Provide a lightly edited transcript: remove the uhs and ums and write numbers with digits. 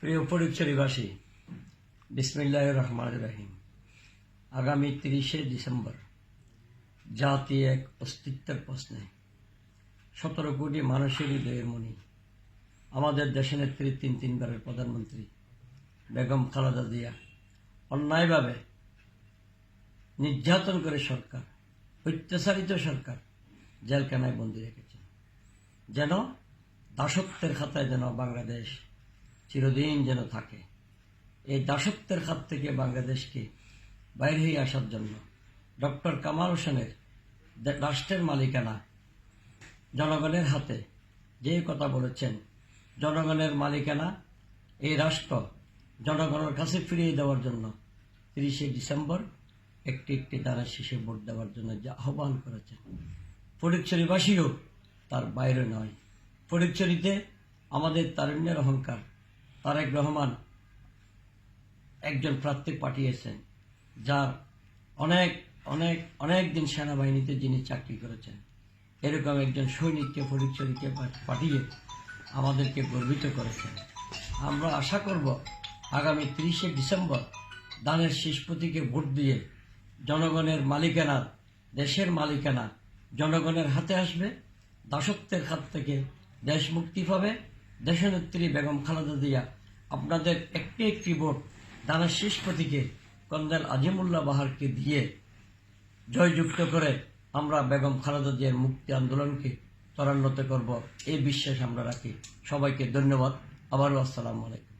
প্রিয় ফটিকছড়িবাসী, বিসমিল্লাহির রহমানির রহিম। আগামী 30শে ডিসেম্বর জাতি এক অস্তিত্বের প্রশ্নে 17 কোটি মানুষের হৃদয়ের মণি আমাদের দেশনেত্রী তিনবারের প্রধানমন্ত্রী বেগম খালেদা জিয়া অন্যায়ভাবে নির্যাতন করে সরকার, অত্যাচারিত সরকার জেলখানায় বন্দী রেখেছেন। যেন দাসত্বের খাতায় যেন বাংলাদেশ চিরদিন যেন থাকে। এই দাসত্বের খাত থেকে বাংলাদেশকে বাইরে হয়ে আসার জন্য ডক্টর কামাল হোসেনের রাষ্ট্রের মালিকানা জনগণের হাতে, যে কথা বলেছেন জনগণের মালিকানা এই রাষ্ট্র জনগণের কাছে ফিরিয়ে দেওয়ার জন্য 30শে ডিসেম্বর একটি দানের শীষে ভোট দেওয়ার জন্য যে আহ্বান করেছেন, ফটিকছড়িবাসীও তার বাইরে নয়। ফটিকছড়িতে আমাদের তারুণ্যের অহংকার তারেক রহমান একজন প্রার্থী পাঠিয়েছেন, যার অনেক অনেক অনেক দিন সেনাবাহিনীতে যিনি চাকরি করেছেন। এরকম একজন সৈনিককে ফটিকছড়িকে পাঠিয়ে আমাদেরকে গর্বিত করেছেন। আমরা আশা করব আগামী 30শে ডিসেম্বর দানের শীষ প্রতীকে ভোট দিয়ে জনগণের মালিকানা, দেশের মালিকানা জনগণের হাতে আসবে। দাসত্বের হাত থেকে দেশ মুক্তি পাবে। দেশনেত্রী বেগম খালেদা জিয়া আপনাদের একটি ভোট দানের শীষ প্রতীকে কর্নেল আজিমুল্লাহ বাহারকে দিয়ে জয়যুক্ত করে আমরা বেগম খালেদা জিয়ার মুক্তি আন্দোলনকে ত্বরান্বিত করব, এই বিশ্বাস আমরা রাখি। সবাইকে ধন্যবাদ। আবারও আসসালামু আলাইকুম।